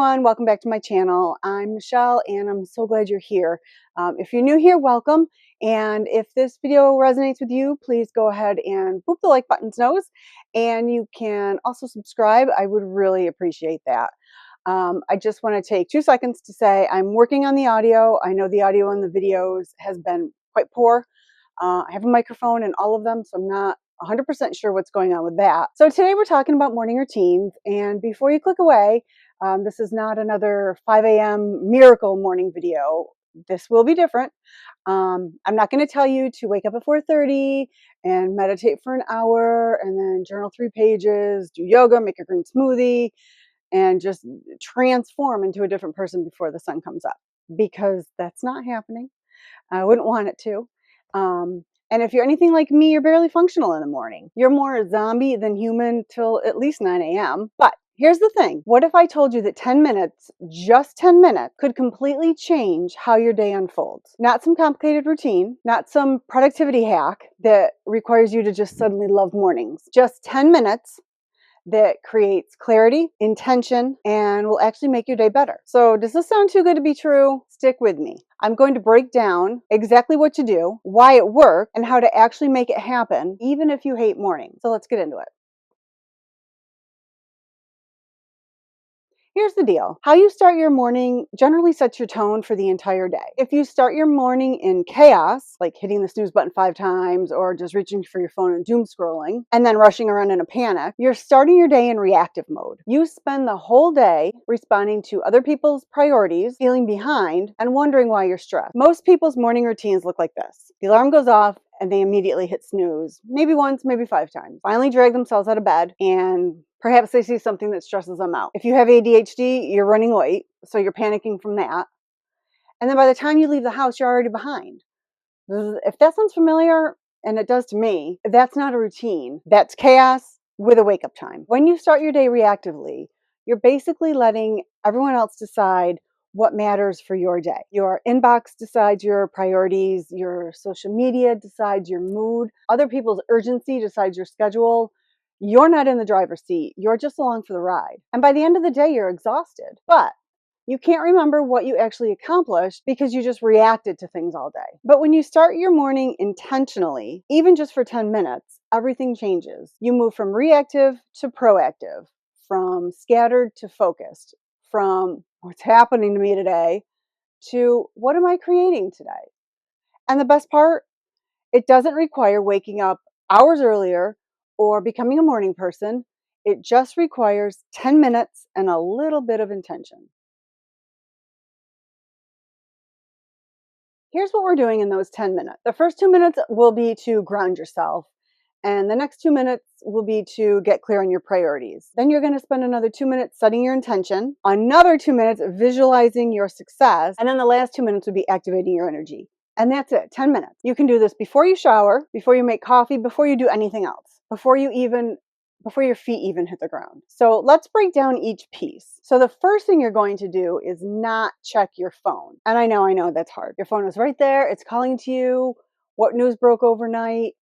everyone, welcome back to my channel. I'm Michelle and I'm so glad you're here. If you're new here, welcome. And if this video resonates with you, please go ahead and boop the like button, snooze. And you can also subscribe. I would really appreciate that. I just want to take 2 seconds to say I'm working on the audio. I know the audio in the videos has been quite poor. I have a microphone in all of them, so I'm not 100% sure what's going on with that. So today we're talking about morning routines, and before you click away, this is not another 5 a.m. miracle morning video. This will be different. I'm not going to tell you to wake up at 4:30 and meditate for an hour and then journal 3 pages, do yoga, make a green smoothie, and just transform into a different person before the sun comes up, because that's not happening. I wouldn't want it to. And if you're anything like me, you're barely functional in the morning. You're more zombie than human till at least 9 a.m. But here's the thing. What if I told you that 10 minutes, just 10 minutes, could completely change how your day unfolds? Not some complicated routine, not some productivity hack that requires you to just suddenly love mornings. Just 10 minutes that creates clarity, intention, and will actually make your day better. So does this sound too good to be true? Stick with me. I'm going to break down exactly what to do, why it works, and how to actually make it happen, even if you hate mornings. So let's get into it. Here's the deal. How you start your morning generally sets your tone for the entire day. If you start your morning in chaos, like hitting the snooze button 5 times or just reaching for your phone and doom scrolling, and then rushing around in a panic, you're starting your day in reactive mode. You spend the whole day responding to other people's priorities, feeling behind, and wondering why you're stressed. Most people's morning routines look like this. The alarm goes off, and they immediately hit snooze, maybe once, maybe 5 times. Finally drag themselves out of bed, and perhaps they see something that stresses them out. If you have ADHD, you're running late, so you're panicking from that. And then by the time you leave the house, you're already behind. If that sounds familiar, and it does to me, that's not a routine. That's chaos with a wake-up time. When you start your day reactively, you're basically letting everyone else decide what matters for your day. Your inbox decides your priorities, your social media decides your mood, other people's urgency decides your schedule. You're not in the driver's seat, you're just along for the ride. And by the end of the day, you're exhausted. But you can't remember what you actually accomplished because you just reacted to things all day. But when you start your morning intentionally, even just for 10 minutes, everything changes. You move from reactive to proactive, from scattered to focused, from what's happening to me today to what am I creating today? And the best part, it doesn't require waking up hours earlier or becoming a morning person. It just requires 10 minutes and a little bit of intention. Here's what we're doing in those 10 minutes. The first 2 minutes will be to ground yourself, and the next 2 minutes will be to get clear on your priorities. Then you're going to spend another 2 minutes setting your intention, another 2 minutes visualizing your success, and then the last 2 minutes would be activating your energy. And that's it, 10 minutes. You can do this before you shower, before you make coffee, before you do anything else, before your feet even hit the ground. So let's break down each piece. So the first thing you're going to do is not check your phone. And I know that's hard. Your phone is right there. It's calling to you. What news broke overnight?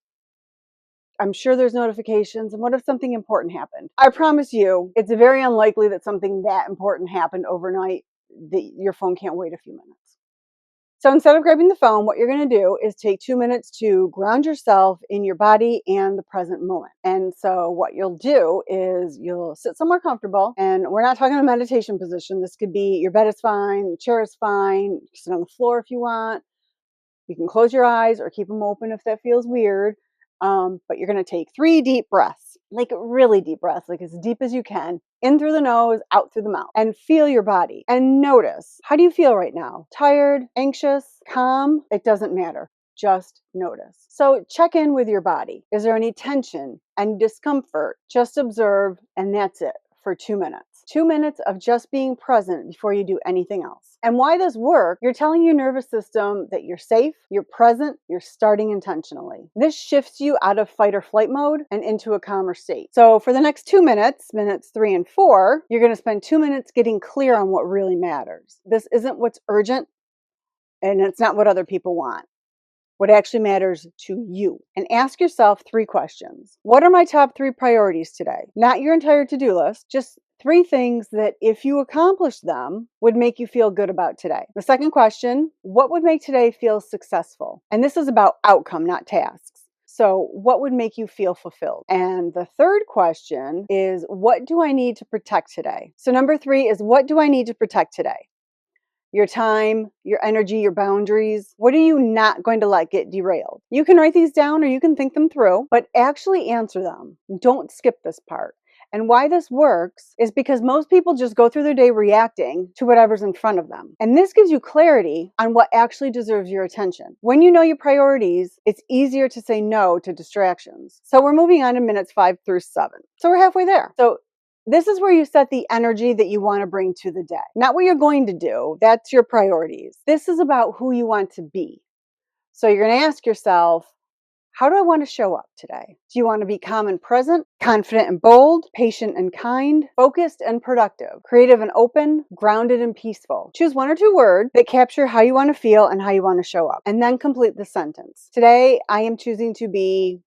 I'm sure there's notifications. And what if something important happened? I promise you, it's very unlikely that something that important happened overnight that your phone can't wait a few minutes. So instead of grabbing the phone, what you're going to do is take 2 minutes to ground yourself in your body and the present moment. And so what you'll do is you'll sit somewhere comfortable, and we're not talking a meditation position. This could be your bed is fine, the chair is fine, you can sit on the floor if you want. You can close your eyes or keep them open if that feels weird. But you're going to take 3 deep breaths, like really deep breaths, like as deep as you can, in through the nose, out through the mouth, and feel your body and notice. How do you feel right now? Tired, anxious, calm? It doesn't matter. Just notice. So check in with your body. Is there any tension and discomfort? Just observe, and that's it for 2 minutes. 2 minutes of just being present before you do anything else. And why this works, you're telling your nervous system that you're safe, you're present, you're starting intentionally. This shifts you out of fight or flight mode and into a calmer state. So for the next 2 minutes, minutes 3 and 4, you're going to spend 2 minutes getting clear on what really matters. This isn't what's urgent, and it's not what other people want. what actually matters to you. And ask yourself 3 questions. What are my top 3 priorities today? Not your entire to-do list, just 3 things that if you accomplish them would make you feel good about today. The second question, what would make today feel successful? And this is about outcome, not tasks. So, what would make you feel fulfilled? And the third question is, what do I need to protect today? So, number 3 is, what do I need to protect today? Your time, your energy, your boundaries. What are you not going to let get derailed? You can write these down or you can think them through, but actually answer them. Don't skip this part. And why this works is because most people just go through their day reacting to whatever's in front of them. And this gives you clarity on what actually deserves your attention. When you know your priorities, it's easier to say no to distractions. So we're moving on to minutes 5 through 7. So we're halfway there. So this is where you set the energy that you want to bring to the day. Not what you're going to do. That's your priorities. This is about who you want to be. So you're going to ask yourself, how do I want to show up today? Do you want to be calm and present, confident and bold, patient and kind, focused and productive, creative and open, grounded and peaceful? Choose 1 or 2 words that capture how you want to feel and how you want to show up, and then complete the sentence. Today, I am choosing to be.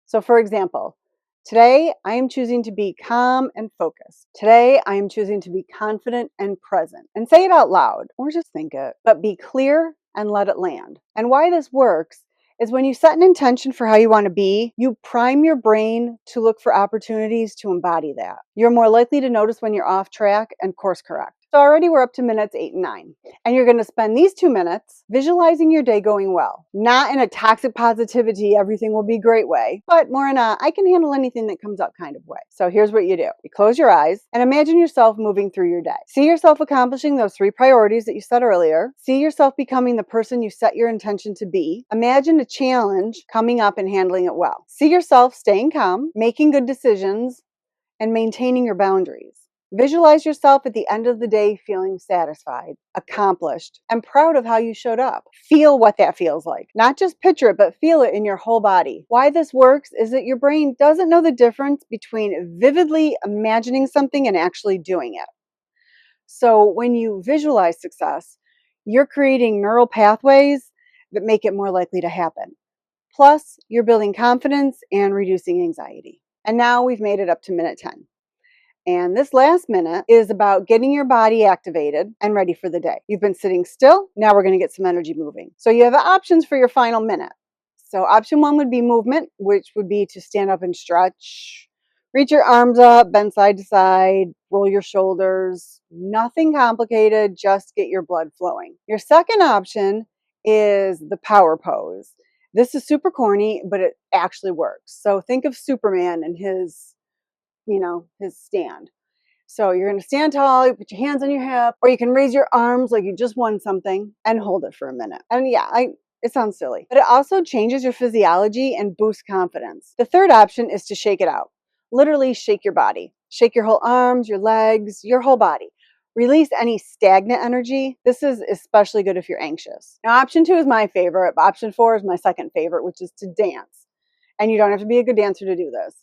So for example, today I am choosing to be calm and focused. Today I am choosing to be confident and present. And say it out loud or just think it, but be clear and let it land. And why this works is when you set an intention for how you want to be, you prime your brain to look for opportunities to embody that. You're more likely to notice when you're off track and course correct. So already we're up to minutes 8 and 9. And you're going to spend these 2 minutes visualizing your day going well. Not in a toxic positivity, everything will be great way, but more in a I can handle anything that comes up kind of way. So here's what you do. You close your eyes and imagine yourself moving through your day. See yourself accomplishing those 3 priorities that you set earlier. See yourself becoming the person you set your intention to be. Imagine a challenge coming up and handling it well. See yourself staying calm, making good decisions, and maintaining your boundaries. Visualize yourself at the end of the day feeling satisfied, accomplished, and proud of how you showed up. Feel what that feels like. Not just picture it, but feel it in your whole body. Why this works is that your brain doesn't know the difference between vividly imagining something and actually doing it. So when you visualize success, you're creating neural pathways that make it more likely to happen. Plus, you're building confidence and reducing anxiety. And now we've made it up to minute 10. And this last minute is about getting your body activated and ready for the day. You've been sitting still. Now we're going to get some energy moving. So you have options for your final minute. So option 1 would be movement, which would be to stand up and stretch. Reach your arms up, bend side to side, roll your shoulders. Nothing complicated, just get your blood flowing. Your second option is the power pose. This is super corny, but it actually works. So think of Superman and his stand. So you're going to stand tall, you put your hands on your hip, or you can raise your arms like you just won something and hold it for a minute. And it sounds silly, but it also changes your physiology and boosts confidence. The third option is to shake it out. Literally shake your body. Shake your whole arms, your legs, your whole body. Release any stagnant energy. This is especially good if you're anxious. Now, option 2 is my favorite. Option 4 is my second favorite, which is to dance. And you don't have to be a good dancer to do this.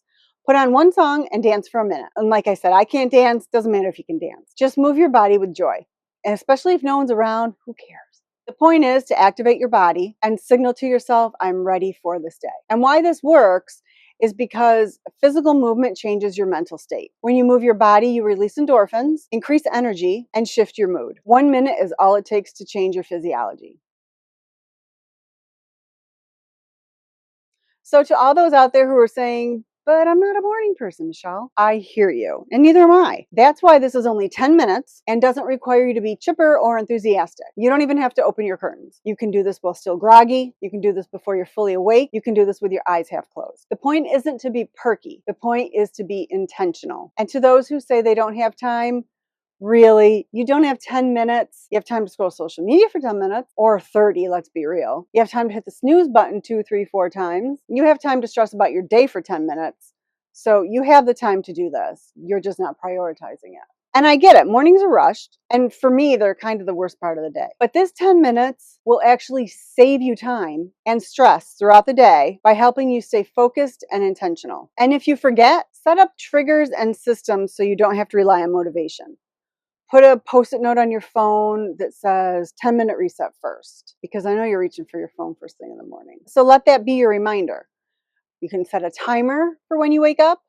Put on one song and dance for a minute. And like I said, I can't dance. Doesn't matter if you can dance. Just move your body with joy. And especially if no one's around, who cares? The point is to activate your body and signal to yourself, I'm ready for this day. And why this works is because physical movement changes your mental state. When you move your body, you release endorphins, increase energy, and shift your mood. 1 minute is all it takes to change your physiology. So to all those out there who are saying, but I'm not a morning person, Michelle. I hear you, and neither am I. That's why this is only 10 minutes and doesn't require you to be chipper or enthusiastic. You don't even have to open your curtains. You can do this while still groggy. You can do this before you're fully awake. You can do this with your eyes half closed. The point isn't to be perky. The point is to be intentional. And to those who say they don't have time, really, you don't have 10 minutes. You have time to scroll social media for 10 minutes or 30, let's be real. You have time to hit the snooze button 2, 3, 4 times. You have time to stress about your day for 10 minutes. So you have the time to do this. You're just not prioritizing it. And I get it. Mornings are rushed. And for me, they're kind of the worst part of the day. But this 10 minutes will actually save you time and stress throughout the day by helping you stay focused and intentional. And if you forget, set up triggers and systems so you don't have to rely on motivation. Put a post-it note on your phone that says 10-minute reset first, because I know you're reaching for your phone first thing in the morning. So let that be your reminder. You can set a timer for when you wake up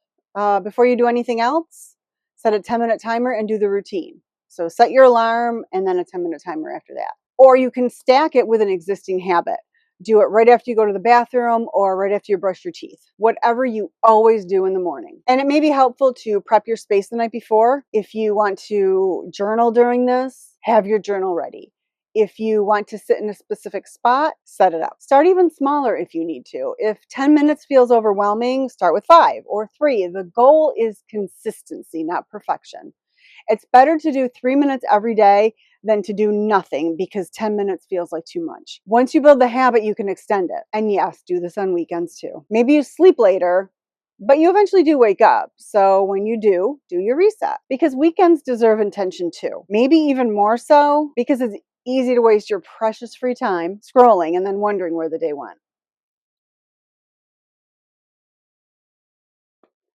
before you do anything else. Set a 10-minute timer and do the routine. So set your alarm and then a 10-minute timer after that. Or you can stack it with an existing habit. Do it right after you go to the bathroom or right after you brush your teeth. Whatever you always do in the morning. And it may be helpful to prep your space the night before. If you want to journal during this, have your journal ready. If you want to sit in a specific spot, set it up. Start even smaller if you need to. If 10 minutes feels overwhelming, start with 5 or 3. The goal is consistency, not perfection. It's better to do 3 minutes every day than to do nothing because 10 minutes feels like too much. Once you build the habit, you can extend it. And yes, do this on weekends too. Maybe you sleep later, but you eventually do wake up. So when you do your reset, because weekends deserve intention too. Maybe even more so because it's easy to waste your precious free time scrolling and then wondering where the day went.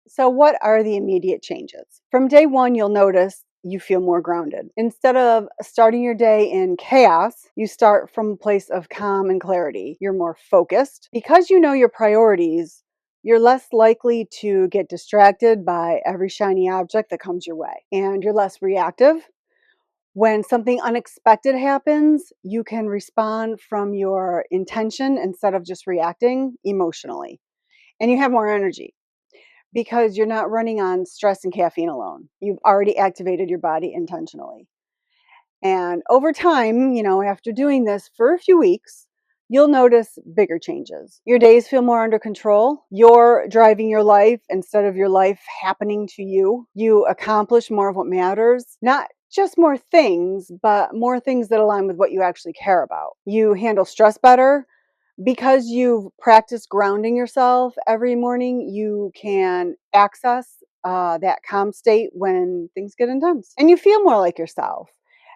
So, what are the immediate changes? From day one, you'll notice you feel more grounded. Instead of starting your day in chaos, you start from a place of calm and clarity. You're more focused. Because you know your priorities, you're less likely to get distracted by every shiny object that comes your way. And you're less reactive. When something unexpected happens, you can respond from your intention instead of just reacting emotionally. And you have more energy because you're not running on stress and caffeine alone. You've already activated your body intentionally. And over time, after doing this for a few weeks, you'll notice bigger changes. Your days feel more under control. You're driving your life instead of your life happening to you. You accomplish more of what matters, not just more things, but more things that align with what you actually care about. You handle stress better. Because you've practiced grounding yourself every morning, you can access that calm state when things get intense. And you feel more like yourself.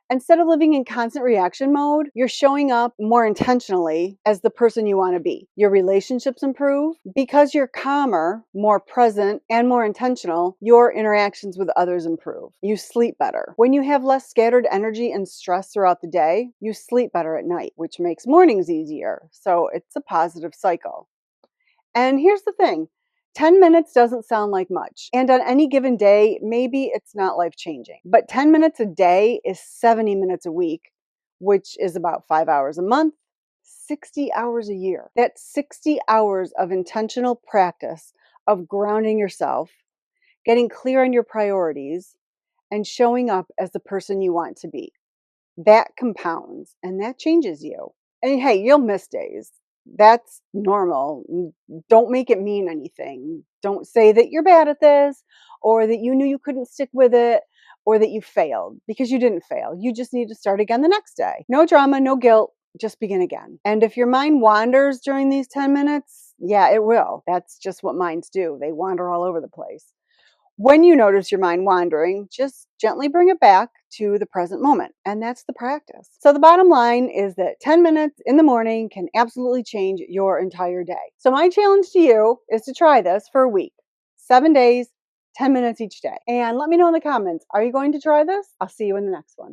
Instead of living in constant reaction mode, you're showing up more intentionally as the person you want to be. Your relationships improve because you're calmer, more present, and more intentional. Your interactions with others improve. You sleep better. When you have less scattered energy and stress throughout the day, you sleep better at night, which makes mornings easier. So it's a positive cycle. And here's the thing. 10 minutes doesn't sound like much. And on any given day, maybe it's not life changing. But 10 minutes a day is 70 minutes a week, which is about 5 hours a month, 60 hours a year. That's 60 hours of intentional practice of grounding yourself, getting clear on your priorities, and showing up as the person you want to be. That compounds and that changes you. And hey, you'll miss days. That's normal. Don't make it mean anything. Don't say that you're bad at this or that you knew you couldn't stick with it or that you failed, because you didn't fail. You just need to start again the next day. No drama, no guilt, just begin again. And if your mind wanders during these 10 minutes, yeah, it will. That's just what minds do. They wander all over the place. When you notice your mind wandering, just gently bring it back to the present moment. And that's the practice. So the bottom line is that 10 minutes in the morning can absolutely change your entire day. So my challenge to you is to try this for a week, 7 days, 10 minutes each day. And let me know in the comments, are you going to try this? I'll see you in the next one.